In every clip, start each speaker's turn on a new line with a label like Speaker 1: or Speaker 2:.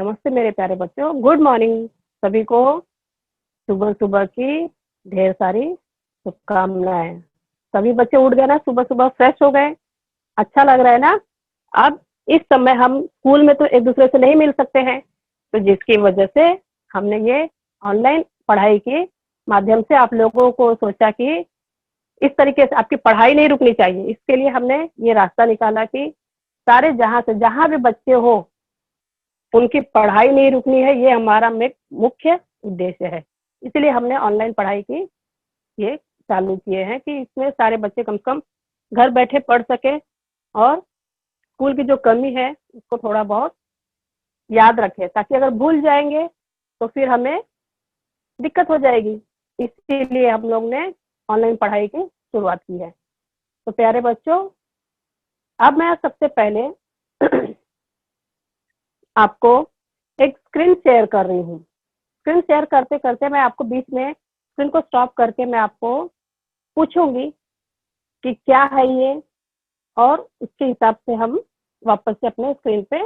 Speaker 1: नमस्ते मेरे प्यारे बच्चों, गुड मॉर्निंग सभी को। सुबह सुबह की ढेर सारी शुभकामनाएं। सभी बच्चे उठ गए ना, सुबह सुबह फ्रेश हो गए, अच्छा लग रहा है ना। अब इस समय हम स्कूल में तो एक दूसरे से नहीं मिल सकते हैं, तो जिसकी वजह से हमने ये ऑनलाइन पढ़ाई के माध्यम से आप लोगों को सोचा कि इस तरीके से आपकी पढ़ाई नहीं रुकनी चाहिए। इसके लिए हमने ये रास्ता निकाला कि सारे जहां से जहां भी बच्चे हो उनकी पढ़ाई नहीं रुकनी है, ये हमारा मुख्य उद्देश्य है। इसलिए हमने ऑनलाइन पढ़ाई की ये चालू किए हैं कि इसमें सारे बच्चे कम से कम घर बैठे पढ़ सके और स्कूल की जो कमी है उसको थोड़ा बहुत याद रखें, ताकि अगर भूल जाएंगे तो फिर हमें दिक्कत हो जाएगी। इसीलिए हम लोग ने ऑनलाइन पढ़ाई की शुरुआत की है। तो प्यारे बच्चों, अब मैं सबसे पहले आपको एक स्क्रीन शेयर कर रही हूँ। स्क्रीन शेयर करते करते मैं आपको बीच में स्क्रीन को स्टॉप करके मैं आपको पूछूंगी कि क्या है ये, और उसके हिसाब से हम वापस से अपने स्क्रीन पे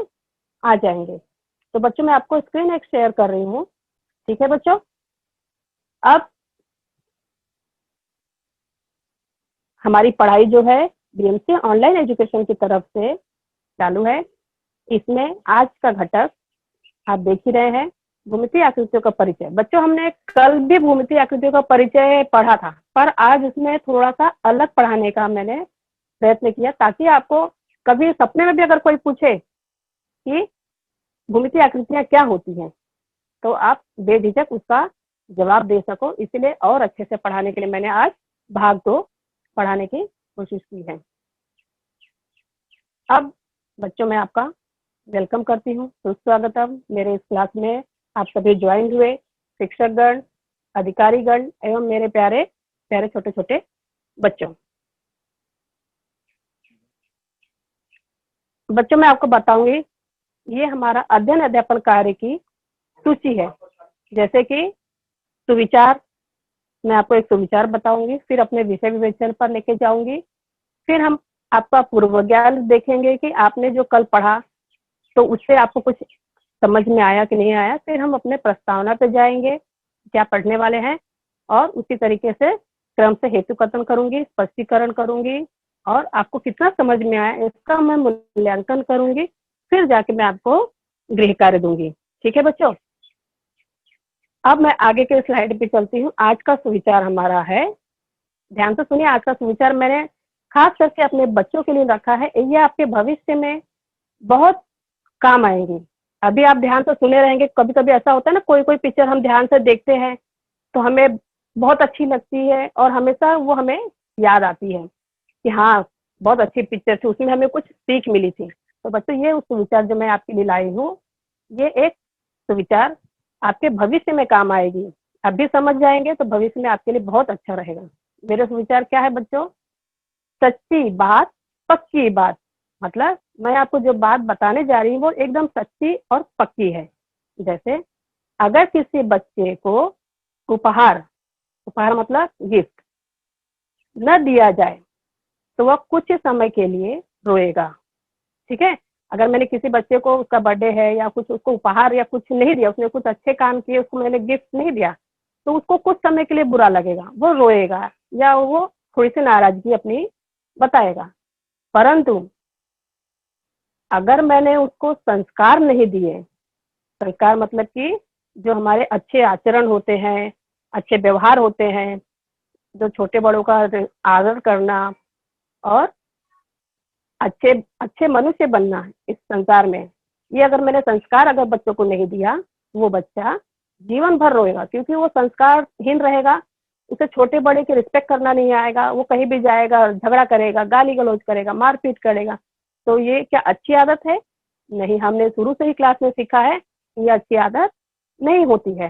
Speaker 1: आ जाएंगे। तो बच्चों, मैं आपको स्क्रीन एक शेयर कर रही हूँ, ठीक है बच्चों। अब हमारी पढ़ाई जो है बीएमसी ऑनलाइन एजुकेशन की तरफ से चालू है। इसमें आज का घटक आप देख ही रहे हैं, भूमितीय आकृतियों का परिचय। बच्चों, हमने कल भी भूमितीय आकृतियों का परिचय पढ़ा था, पर आज इसमें थोड़ा सा अलग पढ़ाने का मैंने प्रयत्न किया, ताकि आपको कभी सपने में भी अगर कोई पूछे कि भूमितीय आकृतियां क्या होती हैं तो आप बेझिझक उसका जवाब दे सको। इसलिए और अच्छे से पढ़ाने के लिए मैंने आज भाग 2 पढ़ाने की कोशिश की है। अब बच्चों, मैं आपका वेलकम करती हूँ, सुस्वागतम। मेरे इस क्लास में आप सभी ज्वाइन हुए शिक्षकगण, अधिकारीगण एवं मेरे प्यारे प्यारे छोटे छोटे बच्चों। बच्चों, मैं आपको बताऊंगी, ये हमारा अध्ययन अध्यापन कार्य की सूची है। जैसे कि सुविचार, मैं आपको एक सुविचार बताऊंगी, फिर अपने विषय विवेचन पर लेके जाऊंगी, फिर हम आपका पूर्व ज्ञान देखेंगे कि आपने जो कल पढ़ा तो उससे आपको कुछ समझ में आया कि नहीं आया। फिर हम अपने प्रस्तावना पे जाएंगे, क्या पढ़ने वाले हैं, और उसी तरीके से क्रम से हेतु कथन करूंगी, स्पष्टीकरण करूंगी, और आपको कितना समझ में आया इसका मैं मूल्यांकन करूंगी। फिर जाके मैं आपको गृह कार्य दूंगी, ठीक है बच्चों। अब मैं आगे के स्लाइड पे चलती हूँ। आज का सुविचार हमारा है, ध्यान से सुनिए। आज का सुविचार मैंने खास करके अपने बच्चों के लिए रखा है, ये आपके भविष्य में बहुत काम आएंगी। अभी आप ध्यान से सुने रहेंगे। कभी कभी ऐसा होता है ना, कोई कोई पिक्चर हम ध्यान से देखते हैं तो हमें बहुत अच्छी लगती है और हमेशा वो हमें याद आती है कि हाँ, बहुत अच्छी पिक्चर थी, उसमें हमें कुछ सीख मिली थी। तो बच्चों, ये उस सुविचार जो मैं आपके लिए लाई हूँ, ये एक सुविचार आपके भविष्य में काम आएगी। अभी समझ जाएंगे तो भविष्य में आपके लिए बहुत अच्छा रहेगा। मेरे सुविचार क्या है बच्चों? सच्ची बात पक्की बात। मतलब मैं आपको जो बात बताने जा रही हूँ वो एकदम सच्ची और पक्की है। जैसे अगर किसी बच्चे को उपहार उपहार मतलब गिफ्ट न दिया जाए तो वह कुछ समय के लिए रोएगा, ठीक है। अगर मैंने किसी बच्चे को, उसका बर्थडे है या कुछ, उसको उपहार या कुछ नहीं दिया, उसने कुछ अच्छे काम किए, उसको मैंने गिफ्ट नहीं दिया, तो उसको कुछ समय के लिए बुरा लगेगा, वो रोएगा या वो थोड़ी सी नाराजगी अपनी बताएगा। परंतु अगर मैंने उसको संस्कार नहीं दिए, संस्कार मतलब कि जो हमारे अच्छे आचरण होते हैं, अच्छे व्यवहार होते हैं, जो छोटे बड़ों का आदर करना और अच्छे अच्छे मनुष्य बनना इस संसार में, ये अगर मैंने संस्कार अगर बच्चों को नहीं दिया, वो बच्चा जीवन भर रोएगा, क्योंकि वो संस्कारहीन रहेगा। उसे छोटे बड़े की रिस्पेक्ट करना नहीं आएगा, वो कहीं भी जाएगा झगड़ा करेगा, गाली गलौज करेगा, मारपीट करेगा। तो ये क्या अच्छी आदत है? नहीं, हमने शुरू से ही क्लास में सीखा है ये अच्छी आदत नहीं होती है।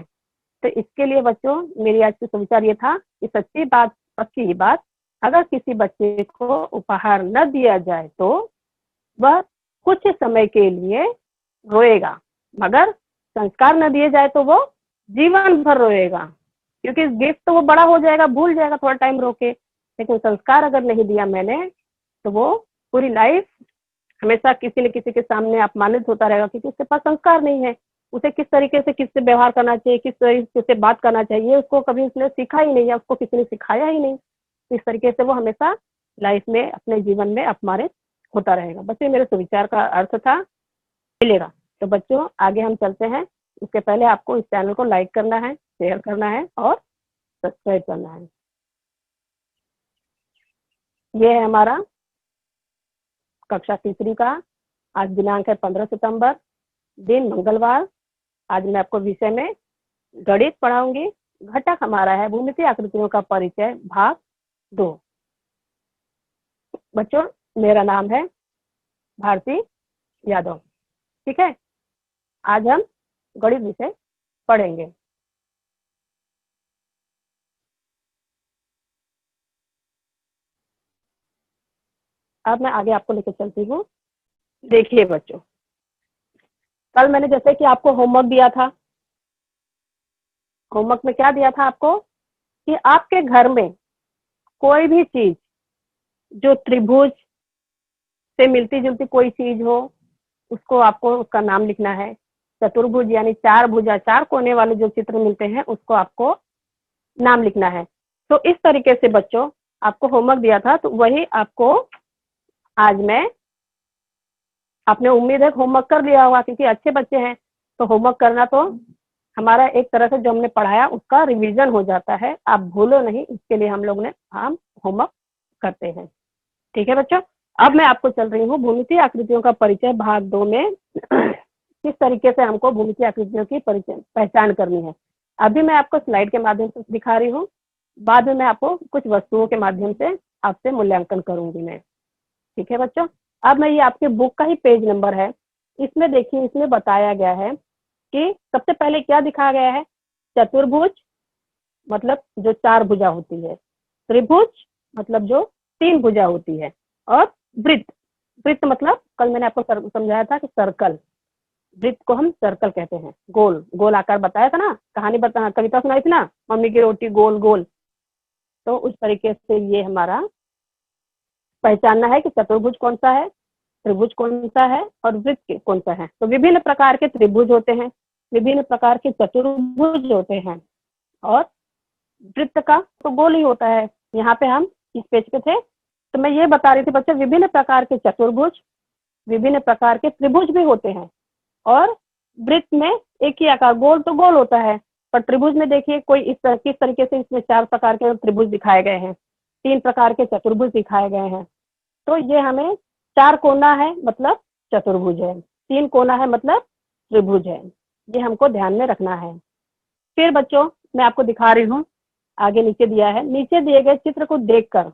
Speaker 1: तो इसके लिए बच्चों, मेरी आज की विचार ये था कि सच्ची बात पक्की बात, अगर किसी बच्चे को उपहार न दिया जाए तो वह कुछ समय के लिए रोएगा, मगर संस्कार न दिए जाए तो वो जीवन भर रोएगा, क्योंकि गिफ्ट तो वो बड़ा हो जाएगा, भूल जाएगा थोड़ा टाइम रोके। लेकिन संस्कार अगर नहीं दिया मैंने तो वो पूरी लाइफ हमेशा किसी न किसी के सामने अपमानित होता रहेगा, क्योंकि उसके पास संस्कार नहीं है। उसे किस तरीके से किससे व्यवहार करना चाहिए, किस तरीके से बात करना चाहिए, उसको कभी उसने सीखा ही नहीं है, उसको किसी ने सिखाया ही नहीं। इस तरीके से वो हमेशा लाइफ में अपने जीवन में अपमानित होता रहेगा। बच्चे मेरे सुविचार का अर्थ था मिलेगा। तो बच्चों आगे हम चलते हैं, उसके पहले आपको इस चैनल को लाइक करना है, शेयर करना है और सब्सक्राइब करना है। ये है हमारा कक्षा तीसरी का, आज दिनांक है 15 सितंबर, दिन मंगलवार। आज मैं आपको विषय में गणित पढ़ाऊंगी। घटक हमारा है भूमितीय आकृतियों का परिचय भाग 2। बच्चों मेरा नाम है भारती यादव, ठीक है। आज हम गणित विषय पढ़ेंगे। अब मैं आगे आपको लेकर चलती हूँ। देखिए बच्चों, कल मैंने जैसे कि आपको होमवर्क दिया था, होमवर्क में क्या दिया था आपको कि आपके घर में कोई भी चीज जो त्रिभुज से मिलती जुलती कोई चीज हो, उसको आपको उसका नाम लिखना है। चतुर्भुज यानी चार भुजा, चार कोने वाले जो चित्र मिलते हैं उसको आपको नाम लिखना है। तो इस तरीके से बच्चों आपको होमवर्क दिया था, तो वही आपको आज मैं, आपने उम्मीद है होमवर्क कर लिया होगा क्योंकि अच्छे बच्चे हैं। तो होमवर्क करना तो हमारा एक तरह से जो हमने पढ़ाया उसका रिवीजन हो जाता है, आप भूलो नहीं, इसके लिए हम होमवर्क करते हैं, ठीक है बच्चों। अब मैं आपको चल रही हूँ भूमितीय आकृतियों का परिचय भाग 2 में किस तरीके से हमको भूमितीय आकृतियों की परिचय पहचान करनी है। अभी मैं आपको स्लाइड के माध्यम से दिखा रही हूँ, बाद में मैं आपको कुछ वस्तुओं के माध्यम से आपसे मूल्यांकन करूंगी मैं, ठीक है बच्चों। अब मैं ये आपके बुक का ही पेज नंबर है, इसमें देखिए, इसमें बताया गया है कि सबसे पहले क्या दिखाया गया है। चतुर्भुज मतलब जो चार भुजा होती है, त्रिभुज मतलब जो तीन भुजा होती है, और वृत्त, वृत्त मतलब कल मैंने आपको समझाया था कि सर्कल, वृत्त को हम सर्कल कहते हैं। गोल गोल आकार बताया था ना, कहानी बता, कविता सुनाई थी ना, मम्मी की रोटी गोल गोल। तो उस तरीके से ये हमारा पहचानना है कि चतुर्भुज कौन सा है, त्रिभुज कौन सा है और वृत्त कौन सा है। तो विभिन्न प्रकार के त्रिभुज होते हैं, विभिन्न प्रकार के चतुर्भुज होते हैं, और वृत्त का तो गोल ही होता है। यहाँ पे हम इस पेज पे थे, तो मैं ये बता रही थी बच्चों, विभिन्न प्रकार के चतुर्भुज, विभिन्न प्रकार के त्रिभुज भी होते हैं, और वृत्त में एक ही आकार, गोल तो गोल होता है, पर त्रिभुज में देखिए कोई किस तरीके से इसमें चार प्रकार के त्रिभुज दिखाए गए हैं, तीन प्रकार के चतुर्भुज दिखाए गए हैं। तो ये हमें चार कोना है मतलब चतुर्भुज है, तीन कोना है मतलब त्रिभुज है, ये हमको ध्यान में रखना है। फिर बच्चों मैं आपको दिखा रही हूँ, आगे नीचे दिया है, नीचे दिए गए चित्र को देखकर,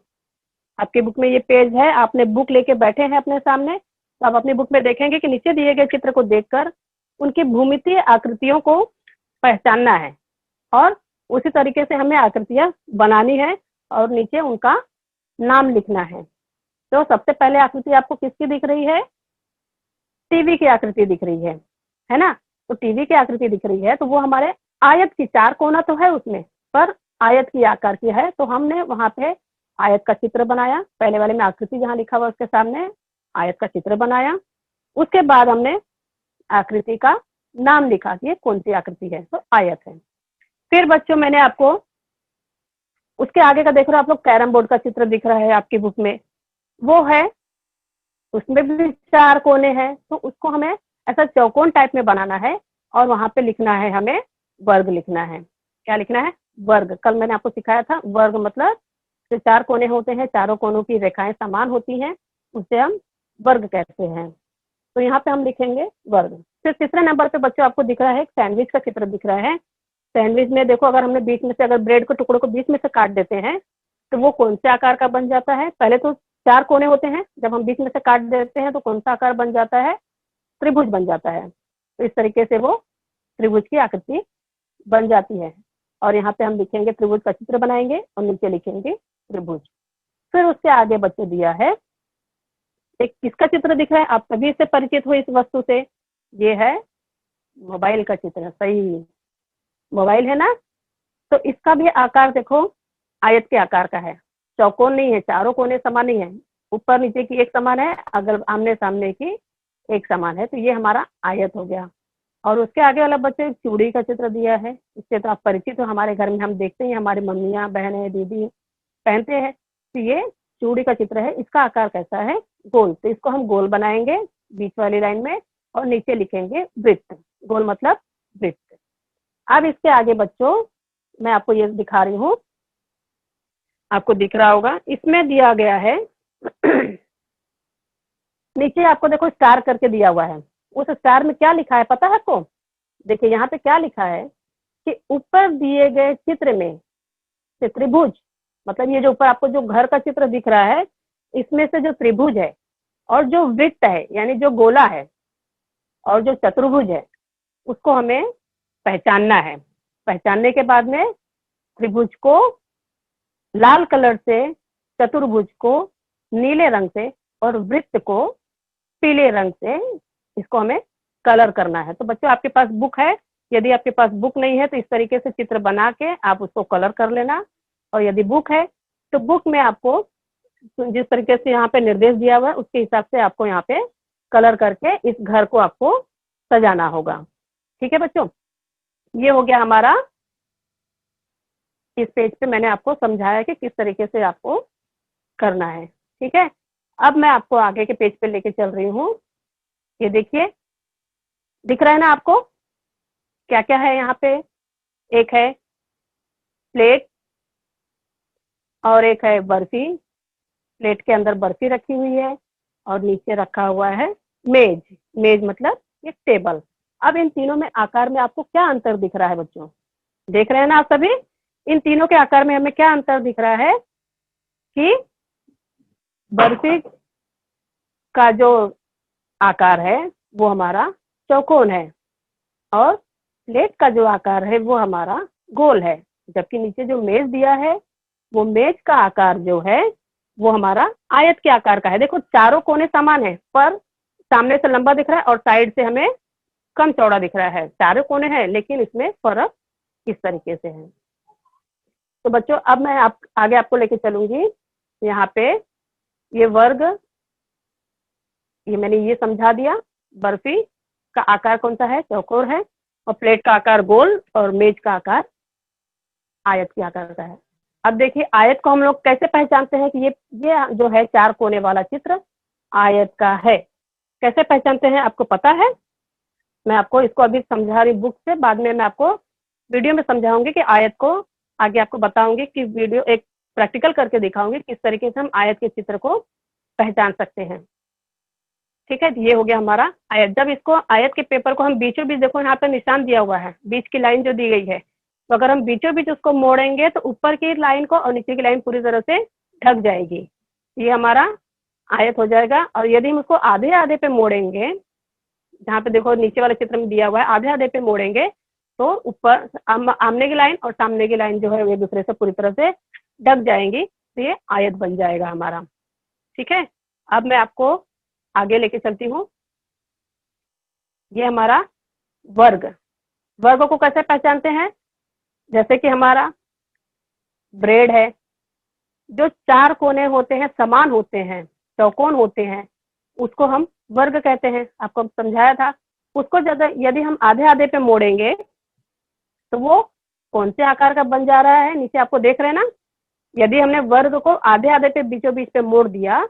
Speaker 1: आपके बुक में ये पेज है, आपने बुक लेके बैठे हैं अपने सामने, तो आप अपनी बुक में देखेंगे कि नीचे दिए गए चित्र को देखकर उनकी भूमितीय आकृतियों को पहचानना है, और उसी तरीके से हमें आकृतियां बनानी है और नीचे उनका नाम लिखना है। तो सबसे पहले आकृति आपको किसकी दिख रही है, टीवी की आकृति दिख रही है ना। तो टीवी की आकृति दिख रही है, तो वो हमारे आयत की, चार कोना तो है उसमें, पर आयत की आकार की है, तो हमने वहां पे आयत का चित्र बनाया। पहले वाले में आकृति जहाँ लिखा हुआ उसके सामने आयत का चित्र बनाया, उसके बाद हमने आकृति का नाम लिखा कि ये कौन सी आकृति है, तो आयत है। फिर बच्चों मैंने आपको उसके आगे का देख रहे हो आप लोग, कैरम बोर्ड का चित्र दिख रहा है आपकी बुक में, वो है, उसमें भी चार कोने हैं, तो उसको हमें ऐसा चौकोन टाइप में बनाना है, और वहां पे लिखना है, हमें वर्ग लिखना है। क्या लिखना है, वर्ग। कल मैंने आपको सिखाया था, वर्ग मतलब जो चार कोने होते हैं, चारों कोनों की रेखाएं समान होती हैं, उसे हम वर्ग कहते हैं। तो यहाँ पे हम लिखेंगे वर्ग। फिर तीसरे नंबर पे बच्चों आपको दिख रहा है, सैंडविच का चित्र दिख रहा है। सैंडविच में देखो, अगर हमने बीच में से, अगर ब्रेड के टुकड़ों को बीच में से काट देते हैं, तो वो कौन से आकार का बन जाता है। पहले तो चार कोने होते हैं, जब हम बीच में से काट देते हैं तो कौन सा आकार बन जाता है, त्रिभुज बन जाता है। तो इस तरीके से वो त्रिभुज की आकृति बन जाती है, और यहाँ पे हम लिखेंगे, त्रिभुज का चित्र बनाएंगे और नीचे लिखेंगे त्रिभुज। फिर उसके आगे बच्चे दिया है, एक किसका चित्र दिख रहा है, आप सभी इससे परिचित हो इस वस्तु से, ये है मोबाइल का चित्र। सही, मोबाइल है ना। तो इसका भी आकार देखो आयत के आकार का है, चौकोन नहीं है, चारों कोने समान नहीं है, ऊपर नीचे की एक समान है, अगर आमने सामने की एक समान है, तो ये हमारा आयत हो गया। और उसके आगे वाला बच्चे चूड़ी का चित्र दिया है, इससे तो आप परिचित हो, हमारे घर में हम देखते हैं, हमारी मम्मियाँ बहनें दीदी पहनते हैं। तो ये चूड़ी का चित्र है, इसका आकार कैसा है, गोल। तो इसको हम गोल बनाएंगे बीच वाली लाइन में और नीचे लिखेंगे वृत्त। गोल मतलब वृत्त। अब इसके आगे बच्चों मैं आपको ये दिखा रही हूँ, आपको दिख रहा होगा, इसमें दिया गया है नीचे आपको देखो स्टार करके दिया हुआ है। उस स्टार में क्या लिखा है पता है आपको? देखिए यहाँ पे क्या लिखा है कि ऊपर दिए गए चित्र में से त्रिभुज, मतलब ये जो ऊपर आपको जो घर का चित्र दिख रहा है, इसमें से जो त्रिभुज है और जो वृत्त है यानी जो गोला है और जो चतुर्भुज है, उसको हमें पहचानना है। पहचानने के बाद में त्रिभुज को लाल कलर से, चतुर्भुज को नीले रंग से और वृत्त को पीले रंग से इसको हमें कलर करना है। तो बच्चों आपके पास बुक है, यदि आपके पास बुक नहीं है तो इस तरीके से चित्र बना के आप उसको कलर कर लेना, और यदि बुक है तो बुक में आपको जिस तरीके से यहाँ पे निर्देश दिया हुआ है उसके हिसाब से आपको यहाँ पे कलर करके इस घर को आपको सजाना होगा। ठीक है बच्चों, ये हो गया हमारा, इस पेज पे मैंने आपको समझाया कि किस तरीके से आपको करना है। ठीक है, अब मैं आपको आगे के पेज पे लेके चल रही हूँ। ये देखिए, दिख रहा है ना आपको क्या क्या है यहाँ पे? एक है प्लेट और एक है बर्फी। प्लेट के अंदर बर्फी रखी हुई है और नीचे रखा हुआ है मेज। मेज मतलब एक टेबल। अब इन तीनों में आकार में आपको क्या अंतर दिख रहा है बच्चों? देख रहे हैं ना आप सभी? इन तीनों के आकार में हमें क्या अंतर दिख रहा है कि बर्फी का जो आकार है वो हमारा चौकोन है और प्लेट का जो आकार है वो हमारा गोल है, जबकि नीचे जो मेज दिया है वो मेज का आकार जो है वो हमारा आयत के आकार का है। देखो चारों कोने समान है पर सामने से लंबा दिख रहा है और साइड से हमें कम चौड़ा दिख रहा है। चारों कोने हैं लेकिन इसमें फर्क इस तरीके से है। तो बच्चों अब मैं आगे आपको लेके चलूंगी। यहाँ पे ये वर्ग, ये मैंने ये समझा दिया, बर्फी का आकार कौन सा है, चौकोर है, और प्लेट का आकार गोल और मेज का आकार आयत के आकार का है। अब देखिए आयत को हम लोग कैसे पहचानते हैं कि ये जो है चार कोने वाला चित्र आयत का है। कैसे पहचानते हैं आपको पता है? मैं आपको इसको अभी समझा रही बुक से, बाद में मैं आपको वीडियो में समझाऊंगी कि आयत को आगे आपको बताऊंगी कि वीडियो एक प्रैक्टिकल करके दिखाऊंगी किस तरीके से हम आयत के चित्र को पहचान सकते हैं। ठीक है, ये हो गया हमारा आयत। जब इसको आयत के पेपर को हम बीचों बीच, देखो यहाँ पे निशान दिया हुआ है, बीच की लाइन जो दी गई है, तो अगर हम बीचों बीच उसको मोड़ेंगे तो ऊपर की लाइन को और नीचे की लाइन पूरी तरह से ढक जाएगी। ये हमारा आयत हो जाएगा। और यदि हम उसको आधे आधे पे मोड़ेंगे, जहाँ पे देखो नीचे वाले चित्र में दिया हुआ है, आधे आधे पे मोड़ेंगे तो ऊपर आमने की लाइन और सामने की लाइन जो है वो दूसरे से पूरी तरह से ढक जाएंगी, तो ये आयत बन जाएगा हमारा। ठीक है, अब मैं आपको आगे लेके चलती हूँ। ये हमारा वर्ग। वर्ग को कैसे पहचानते हैं? जैसे कि हमारा ब्रेड है, जो चार कोने होते हैं, समान होते हैं, चौकोन होते हैं, उसको हम वर्ग कहते हैं। आपको समझाया था। उसको यदि हम आधे आधे पे मोड़ेंगे तो वो कौन से आकार का बन जा रहा है? नीचे आपको देख रहे हैं ना, यदि हमने वर्ग को आधे आधे पे बीचों बीच पे मोड़ दिया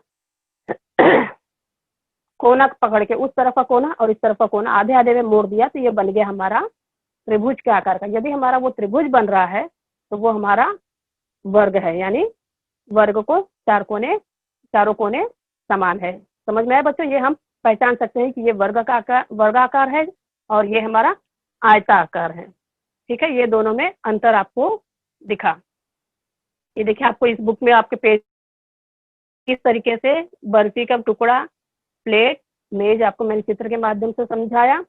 Speaker 1: कोना पकड़ के, उस तरफ का कोना और इस तरफ का कोना आधे आधे में मोड़ दिया, तो ये बन गया हमारा त्रिभुज के आकार का। यदि हमारा वो त्रिभुज बन रहा है तो वो हमारा वर्ग है, यानी वर्ग को चारों कोने समान है। समझ में आया बच्चों? ये हम पहचान सकते हैं कि ये वर्गाकार है और ये हमारा आयताकार है। ठीक है, ये दोनों में अंतर आपको दिखा। ये देखिए, आपको इस बुक में आपके पेज किस तरीके से बर्फी का टुकड़ा, प्लेट, मेज आपको मैंने चित्र के माध्यम से समझाया,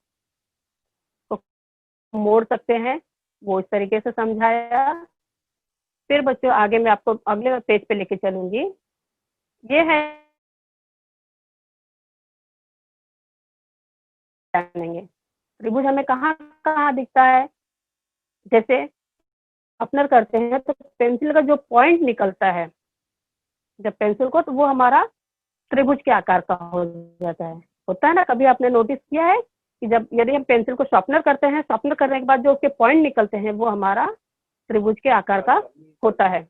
Speaker 1: तो मोड़ सकते हैं वो इस तरीके से समझाया। फिर बच्चों आगे मैं आपको अगले पेज पे लेके चलूंगी। ये है जानेंगे त्रिभुज हमें कहाँ कहाँ दिखता है। जैसे अपनर करते हैं तो पेंसिल का जो पॉइंट निकलता है जब पेंसिल को, तो वो हमारा त्रिभुज के आकार का हो जाता है। होता है ना, कभी आपने नोटिस किया है कि जब यदि हम पेंसिल को शार्पनर करते हैं, शार्पनर करने के बाद जो उसके पॉइंट निकलते हैं वो हमारा त्रिभुज के आकार का होता है।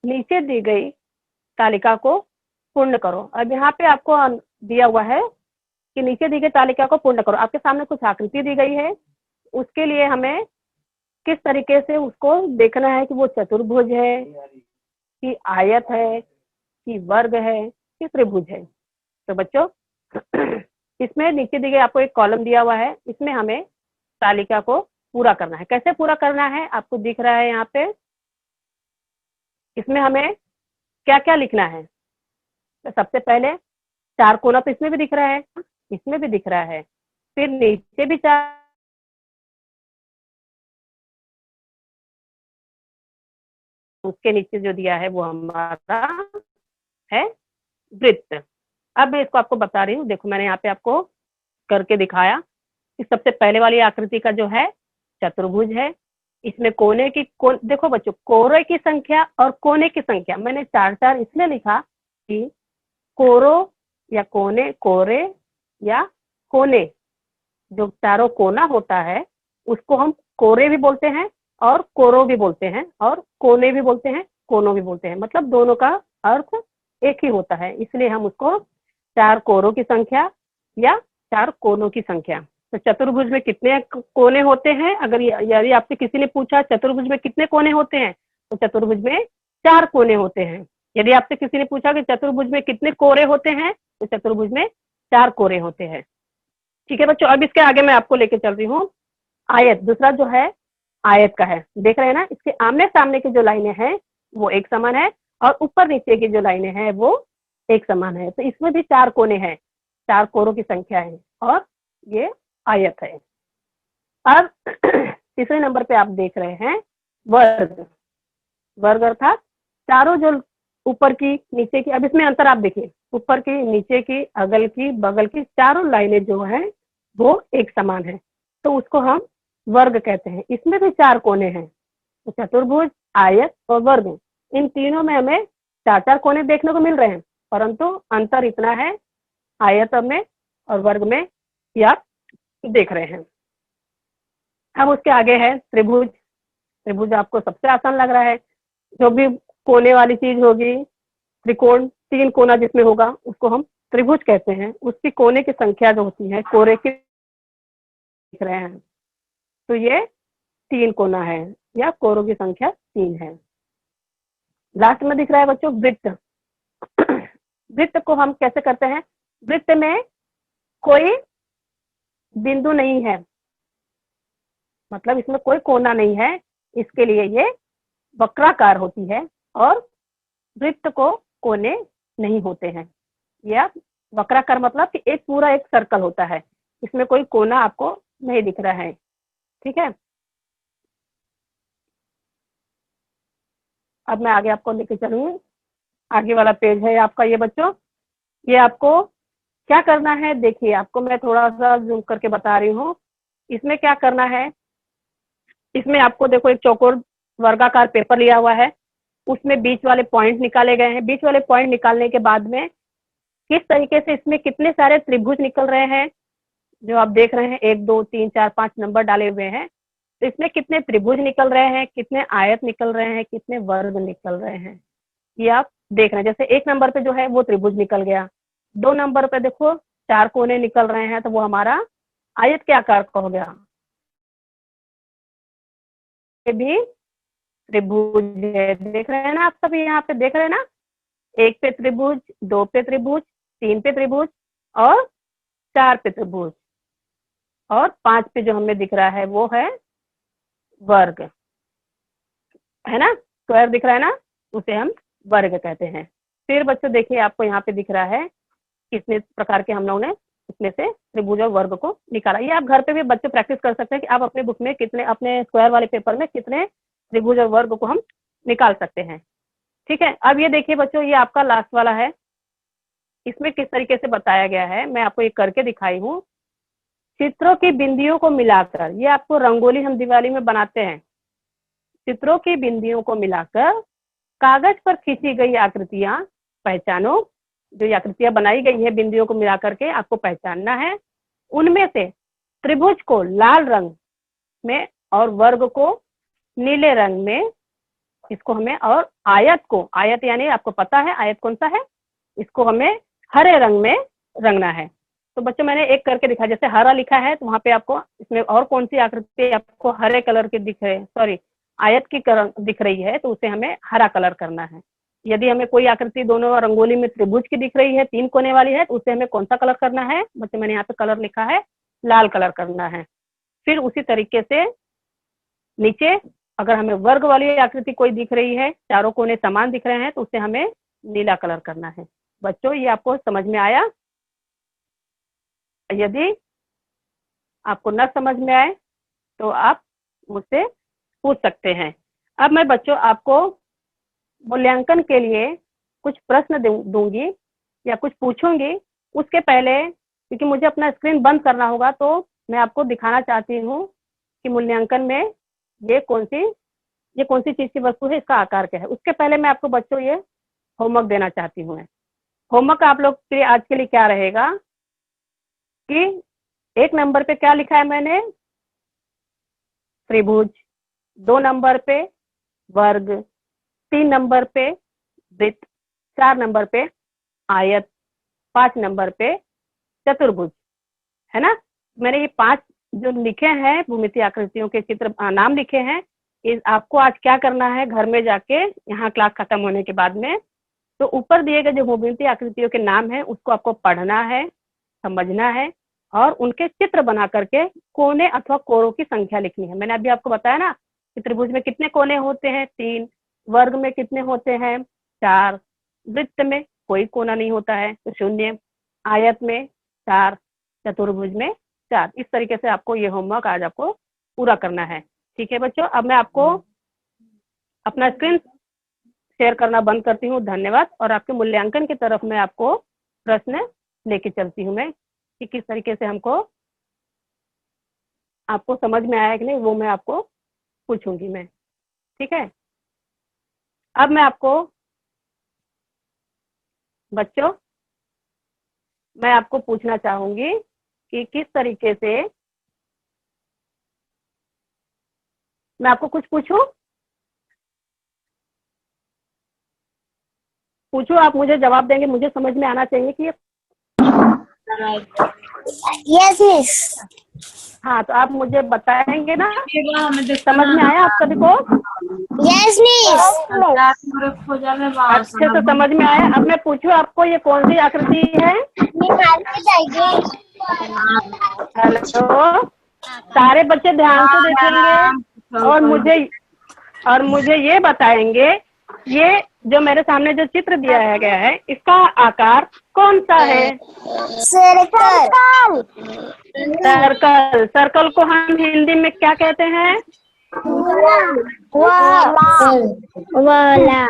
Speaker 1: नीचे दी गई तालिका को पूर्ण करो। अब यहाँ पे आपको दिया हुआ है कि नीचे दी गई तालिका को पूर्ण करो। आपके सामने कुछ आकृति दी गई है, उसके लिए हमें किस तरीके से उसको देखना है कि वो चतुर्भुज है कि आयत है कि वर्ग है कि त्रिभुज है। तो बच्चों इसमें नीचे दी गई आपको एक कॉलम दिया हुआ है, इसमें हमें तालिका को पूरा करना है। कैसे पूरा करना है आपको दिख रहा है यहाँ पे। इसमें हमें क्या क्या लिखना है। तो सबसे पहले 4 कोना तो इसमें भी दिख रहा है, इसमें भी दिख रहा है, फिर नीचे भी 4, उसके नीचे जो दिया है वो हमारा है वृत्त। अब मैं इसको आपको बता रही हूँ, देखो मैंने यहाँ पे आपको करके दिखाया कि सबसे पहले वाली आकृति का जो है चतुर्भुज है। इसमें कोने की देखो बच्चों, कोरे की संख्या और कोने की संख्या मैंने 4 इसलिए लिखा कि कोरो या कोरे या कोने, जो चारों कोना होता है उसको हम कोरे भी बोलते हैं और कोरो भी बोलते हैं और कोने भी बोलते हैं, कोनों भी बोलते हैं। मतलब दोनों का अर्थ एक ही होता है, इसलिए हम उसको 4 कोरों की संख्या या 4 कोनों की संख्या। तो चतुर्भुज में कितने कोने होते हैं, अगर यदि आपसे किसी ने पूछा चतुर्भुज में कितने कोने होते हैं, तो चतुर्भुज में 4 कोने होते हैं। यदि आपसे किसी ने पूछा कि चतुर्भुज में कितने कोरे होते हैं, तो चतुर्भुज में 4 कोरे होते हैं। ठीक है बच्चों, अब इसके आगे मैं आपको लेके चल रही हूँ। आयत, दूसरा जो है आयत का है, देख रहे हैं ना, इसके आमने सामने की जो लाइनें हैं वो एक समान है और ऊपर नीचे की जो लाइनें हैं वो एक समान है। तो इसमें भी 4 कोने हैं, 4 कोरों की संख्या है और ये आयत है। अब तीसरे नंबर पे आप देख रहे हैं वर्ग। वर्ग अर्थात चारों जो ऊपर की नीचे की, अब इसमें अंतर आप देखिए, ऊपर की नीचे की अगल की बगल की चारों लाइनें जो हैं वो एक समान है, तो उसको हम वर्ग कहते हैं। इसमें भी 4 कोने हैं, तो चतुर्भुज, आयत और वर्ग, इन तीनों में हमें 4 कोने देखने को मिल रहे हैं, परंतु अंतर इतना है आयत में और वर्ग में कि आप देख रहे हैं। अब उसके आगे है त्रिभुज। त्रिभुज आपको सबसे आसान लग रहा है, जो भी कोने वाली चीज होगी, त्रिकोण 3 कोना जिसमें होगा उसको हम त्रिभुज कहते हैं। उसकी कोने की संख्या जो होती है कोरे की दिख रहे हैं, तो ये 3 कोना है या कोरों की संख्या 3 है। लास्ट में दिख रहा है बच्चों वृत्त। वृत्त को हम कैसे करते हैं, वृत्त में कोई बिंदु नहीं है, मतलब इसमें कोई कोना नहीं है, इसके लिए ये वक्राकार होती है और वृत्त को कोने नहीं होते हैं। या वक्राकार मतलब कि एक पूरा एक सर्कल होता है, इसमें कोई कोना आपको नहीं दिख रहा है। ठीक है, अब मैं आगे आपको लेके चलूंगी। आगे वाला पेज है आपका ये बच्चों, ये आपको क्या करना है, देखिए आपको मैं थोड़ा सा जूम करके बता रही हूँ। इसमें क्या करना है, इसमें आपको देखो एक चौकोर वर्गाकार पेपर लिया हुआ है, उसमें बीच वाले पॉइंट निकाले गए हैं। बीच वाले पॉइंट निकालने के बाद में किस तरीके से इसमें कितने सारे त्रिभुज निकल रहे हैं, जो आप देख रहे हैं 1 2 3 4 5 नंबर डाले हुए हैं, तो इसमें कितने त्रिभुज निकल रहे हैं, कितने आयत निकल रहे हैं, कितने वर्ग निकल रहे हैं, ये आप देख रहे हैं। जैसे 1 नंबर पे जो है वो त्रिभुज निकल गया, 2 नंबर पे देखो 4 कोने निकल रहे हैं, तो वो हमारा आयत के आकार का हो गया। ये भी त्रिभुज है, देख रहे हैं ना आप सभी, यहाँ पे देख रहे हैं ना, 1 पे त्रिभुज, 2 पे त्रिभुज, 3 पे त्रिभुज और 4 पे त्रिभुज और 5 पे जो हमें दिख रहा है वो है वर्ग, है ना, स्क्वायर दिख रहा है ना, उसे हम वर्ग कहते हैं। फिर बच्चों देखिए आपको यहाँ पे दिख रहा है कितने प्रकार के हम लोगों ने इसमें से त्रिभुज और वर्ग को निकाला। ये आप घर पे भी बच्चों प्रैक्टिस कर सकते हैं कि आप अपने बुक में कितने, अपने स्क्वायर वाले पेपर में कितने त्रिभुज और वर्ग को हम निकाल सकते हैं। ठीक है, अब ये देखिए बच्चों, ये आपका लास्ट वाला है, इसमें किस तरीके से बताया गया है मैं आपको ये करके दिखाई हूँ। चित्रों की बिंदियों को मिलाकर, ये आपको रंगोली हम दिवाली में बनाते हैं, चित्रों की बिंदियों को मिलाकर कागज पर खींची गई आकृतियां पहचानो, जो ये आकृतियां बनाई गई है बिंदुओं को मिला करके आपको पहचानना है। उनमें से त्रिभुज को लाल रंग में और वर्ग को नीले रंग में, इसको हमें, और आयत को, आयत यानी आपको पता है आयत कौन सा है, इसको हमें हरे रंग में रंगना है। तो बच्चों मैंने एक करके दिखा, जैसे हरा लिखा है तो वहां पे आपको इसमें और कौन सी आकृति आपको हरे कलर की दिख रही है, सॉरी आयत की दिख रही है, तो उसे हमें हरा कलर करना है। यदि हमें कोई आकृति दोनों रंगोली में त्रिभुज की दिख रही है, 3 कोने वाली है, तो उसे हमें कौन सा कलर करना है बच्चों, मैंने यहाँ पे कलर लिखा है लाल कलर करना है। फिर उसी तरीके से नीचे अगर हमें वर्ग वाली आकृति कोई दिख रही है, चारों कोने समान दिख रहे हैं, तो उसे हमें नीला कलर करना है। बच्चों ये आपको समझ में आया? यदि आपको न समझ में आए तो आप मुझसे पूछ सकते हैं। अब मैं बच्चों आपको मूल्यांकन के लिए कुछ प्रश्न दूंगी या कुछ पूछूंगी। उसके पहले क्योंकि मुझे अपना स्क्रीन बंद करना होगा, तो मैं आपको दिखाना चाहती हूँ कि मूल्यांकन में ये कौन सी चीज की वस्तु है, इसका आकार क्या है। उसके पहले मैं आपको बच्चों ये होमवर्क देना चाहती हूँ। होमवर्क आप लोग के आज के लिए क्या रहेगा कि 1 नंबर पे क्या लिखा है मैंने, त्रिभुज, 2 नंबर पे वर्ग, 3 नंबर पे वृत्त, 4 नंबर पे आयत, 5 नंबर पे चतुर्भुज, है ना। मैंने ये 5 जो लिखे हैं भूमितीय आकृतियों के चित्र नाम लिखे हैं। इस आपको आज क्या करना है, घर में जाके यहाँ क्लास खत्म होने के बाद में, तो ऊपर दिए गए जो भूमितीय आकृतियों के नाम है उसको आपको पढ़ना है, समझना है और उनके चित्र बना करके कोने अथवा कोरों की संख्या लिखनी है। मैंने अभी आपको बताया ना कि त्रिभुज में कितने कोने होते हैं, 3, वर्ग में कितने होते हैं, 4, वृत्त में कोई कोना नहीं होता है तो 0, आयत में 4, चतुर्भुज में 4। इस तरीके से आपको ये होमवर्क आज आपको पूरा करना है। ठीक है बच्चों, अब मैं आपको अपना स्क्रीन शेयर करना बंद करती हूँ। धन्यवाद। और आपके मूल्यांकन की तरफ मैं आपको प्रश्न लेके चलती हूँ मैं, कि किस तरीके से आपको समझ में आया कि नहीं, वो मैं आपको पूछूंगी मैं। ठीक है, अब मैं आपको बच्चों मैं आपको पूछना चाहूंगी कि किस तरीके से, मैं आपको कुछ पूछूं, आप मुझे जवाब देंगे, मुझे समझ में आना चाहिए कि ये
Speaker 2: यस मिस।
Speaker 1: हाँ, तो आप मुझे बताएंगे ना, समझ में आया आप सभी को?
Speaker 2: Yes miss.
Speaker 1: अच्छे से समझ में आया। अब मैं पूछूं आपको ये कौन सी आकृति है? हेलो, सारे बच्चे ध्यान से देखेंगे और मुझे ये बताएंगे, ये जो मेरे सामने जो चित्र दिया गया है इसका आकार कौन सा है?
Speaker 2: सर्कल।
Speaker 1: सर्कल को हम हिंदी में क्या कहते हैं?
Speaker 2: वाला।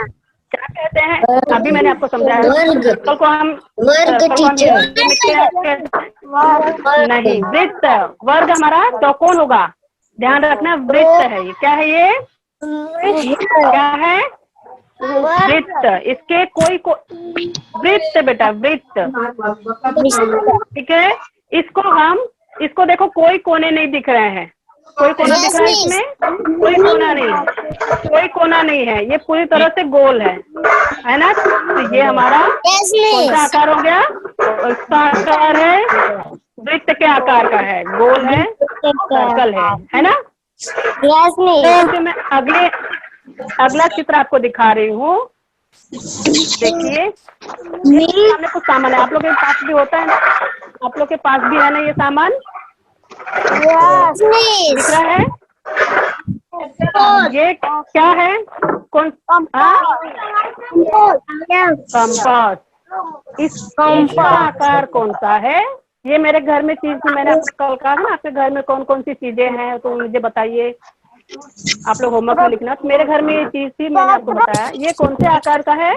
Speaker 1: क्या कहते हैं? अभी मैंने आपको समझाया। सर्कल को हम हिंदी में क्या कहते हैं? नहीं, वृत्त। वर्ग हमारा चौकोन होगा, ध्यान रखना। वृत्त है ये, क्या है ये? क्या है? वृत्त। इसके वृत्त बेटा, वृत्त। ठीक है, इसको देखो, कोई कोने नहीं दिख रहे हैं। कोई कोना दिख रहा है इसमें? कोई कोना नहीं, कोई कोना नहीं है, ये पूरी तरह से गोल है ना। तो ये हमारा कौन सा आकार हो गया? इसका आकार है वृत्त के आकार का है, गोल है, सर्कल है ना। तो मैं अगला चित्र आपको दिखा रही हूँ। देखिए, सामने कुछ सामान है, आप लोग के पास भी होता है ना, आप लोग के पास भी है ना ये सामान? दिख रहा है? ये क्या है? कौन? कंपास। इसका आकार कौन सा है? ये मेरे घर में चीज थी, मैंने आपको कल कहा था ना, आपके घर में कौन कौन सी चीजें हैं, तो मुझे बताइए। आप लोग होमवर्क में लिखना। तो मेरे घर में ये चीज थी, मैंने आपको बताया। ये कौन से आकार का है?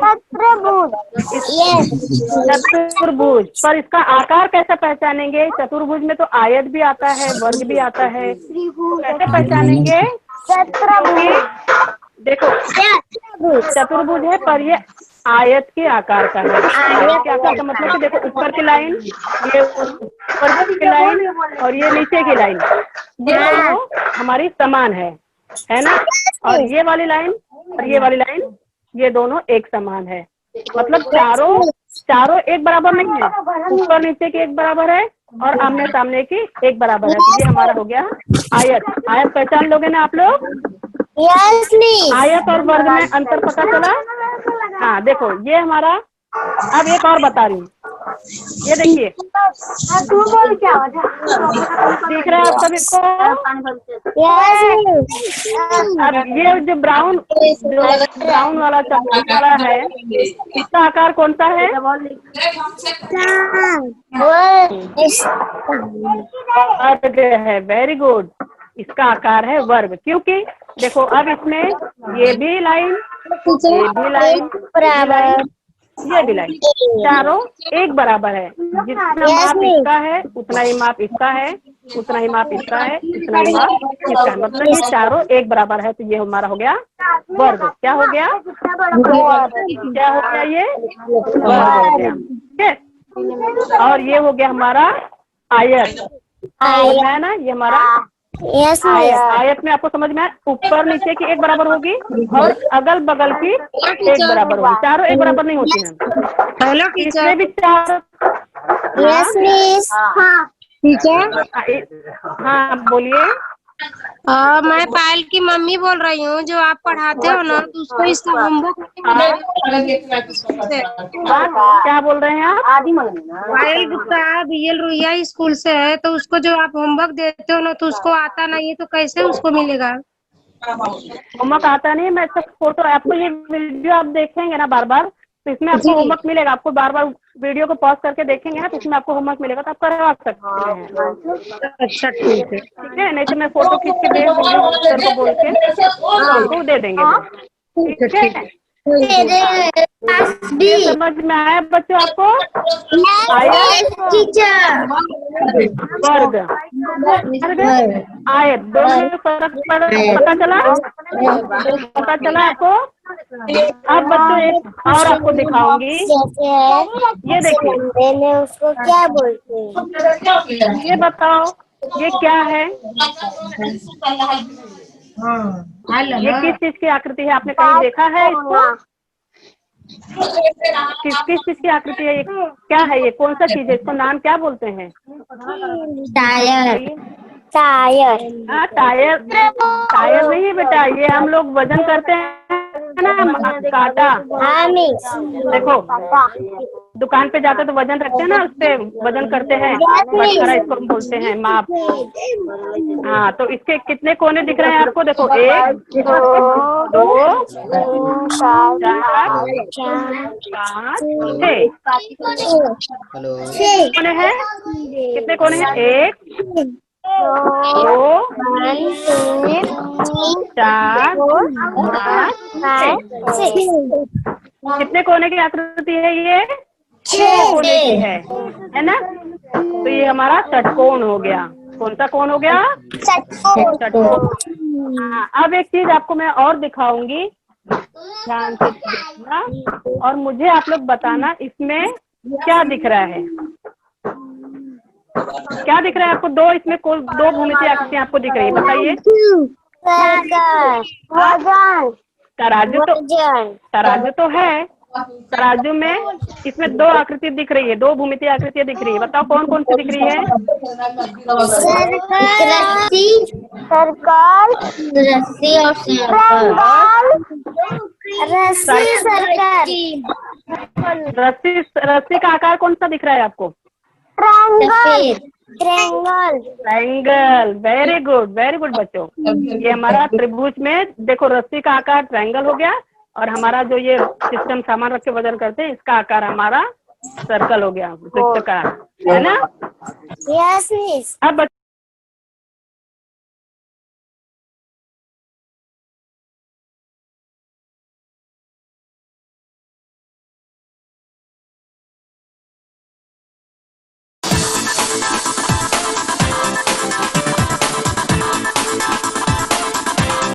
Speaker 1: चतुर्भुज। पर इसका आकार कैसे पहचानेंगे? चतुर्भुज में तो आयत भी आता है, वर्ग भी आता है, कैसे पहचानेंगे? देखो, चतुर्भुज है पर ये आयत के आकार का है। आयत के आकार का मतलब कि देखो ऊपर की लाइन, ये ऊपर की लाइन और ये नीचे की लाइन, ये दोनों हमारी समान है ना। और ये वाली लाइन और ये वाली लाइन, ये दोनों एक समान है। मतलब चारों एक बराबर नहीं है, ऊपर नीचे की एक बराबर है और आमने सामने की एक बराबर है। तो ये हमारा हो गया आयत। आयत पहचान लोगे ना आप लोग?
Speaker 2: Yes miss.
Speaker 1: आयत और वर्ग में अंतर पता चला? हाँ देखो ये हमारा, अब एक और बता रही हूँ, ये देखिए दिख रहा है आप सभी को?
Speaker 2: Yes miss.
Speaker 1: अब ये जो ब्राउन वाला वाला है, इसका आकार कौन सा है? वर्ग है। वेरी गुड, इसका आकार है वर्ग। क्योंकि देखो अब इसमें ये भी लाइन, ये भी लाइन,
Speaker 2: बराबर,
Speaker 1: ये भी लाइन, चारों एक बराबर है। जितना माप इसका है उतना ही माप इसका है, उतना ही माप इसका है, उतना ही माप इसका है। मतलब ये चारों एक बराबर है। तो ये हमारा हो गया वर्ग। क्या हो गया? क्या हो गया? ये वर्ग हो गया। ठीक है। और ये हो गया हमारा आयत। है ना, ये हमारा
Speaker 2: यस
Speaker 1: आयत।
Speaker 2: मिस।
Speaker 1: आयत में आपको समझ में आया, ऊपर नीचे की एक बराबर होगी और अगल बगल की एक बराबर होगी। चारों एक बराबर नहीं होती हैं।
Speaker 3: हेलो
Speaker 1: इसमें
Speaker 3: टीचर।
Speaker 1: भी चार।
Speaker 2: Yes miss.
Speaker 3: टीचर,
Speaker 1: हाँ बोलिए।
Speaker 3: मैं पायल की मम्मी बोल रही हूँ। जो आप पढ़ाते हो ना, तो उसको इसका होमवर्क
Speaker 1: क्या बोल रहे हैं आप?
Speaker 3: पायल गुप्ता BL रुइया स्कूल से है, तो उसको जो आप होमवर्क देते हो ना, तो उसको आता नहीं है, तो कैसे उसको मिलेगा?
Speaker 1: होमवर्क आता नहीं? मैं सब फोटो, आपको ये वीडियो आप देखेंगे ना बार बार, तो इसमें आपको
Speaker 3: जी।
Speaker 1: होमवर्क मिलेगा। आपको बार बार वीडियो को पॉज करके देखेंगे ना, तो इसमें आपको होमवर्क मिलेगा, तो आप करवा सकते हैं।
Speaker 3: अच्छा ठीक है।
Speaker 1: ठीक है, नहीं तो मैं फोटो खींच के भेज दूंगी सर को बोल के, आपको दे देंगे वो। ठीक है। ये समझ में आया बच्चों आपको? आयत
Speaker 2: टीचर।
Speaker 1: वर्ग, आयत, दोनों में फर्क पता चला? पता चला आपको? अब बच्चों एक और आपको दिखाऊंगी। ये देखिए,
Speaker 2: मैंने उसको क्या बोलते हैं?
Speaker 1: ये बताओ ये क्या है? ये किस चीज की आकृति है? आपने कहीं देखा है इसको? किस चीज की आकृति है? ये क्या है? ये कौन सा चीज है? इसको नाम क्या बोलते हैं?
Speaker 2: टायर। टायर।
Speaker 1: हाँ टायर। टायर नहीं है बेटा, ये हम लोग वजन करते हैं ना, काटा।
Speaker 2: हाँ मिस।
Speaker 1: देखो दुकान पे जाते तो वजन रखते हैं ना, उस पे वजन करते हैं, बटखरा इसको हम बोलते हैं, माप। हाँ तो इसके कितने कोने दिख रहे हैं आपको? देखो 1 2 4 5 6 कोने हैं। कितने कोने हैं? 1 2 4 5 6। कितने कोने की आकृति है ये? 6 कोने की है ना। तो ये हमारा षटकोण हो गया। कौन सा कोण हो गया? षटकोण। हाँ, अब एक चीज आपको मैं और दिखाऊंगी, ध्यान से देखना और मुझे आप लोग बताना इसमें क्या दिख रहा है। क्या दिख रहा है आपको? दो इसमें दो भूमितीय आकृतियां आपको दिख रही है, बताइए। तराजू तो है। तराजू में इसमें दो आकृति दिख रही है, दो भूमितीय आकृतियां दिख रही है। बताओ कौन कौन सी दिख रही है?
Speaker 2: सर्कल, रस्सी और
Speaker 1: रस्सी का आकार कौन सा दिख रहा है आपको? ट्रायंगल। वेरी गुड बच्चों। ये हमारा त्रिभुज में देखो रस्सी का आकार ट्रायंगल हो गया, और हमारा जो ये सिस्टम सामान रख के वजन करते हैं, इसका आकार हमारा सर्कल हो गया, वृत्त का, है ना।
Speaker 2: Yes miss.
Speaker 1: अब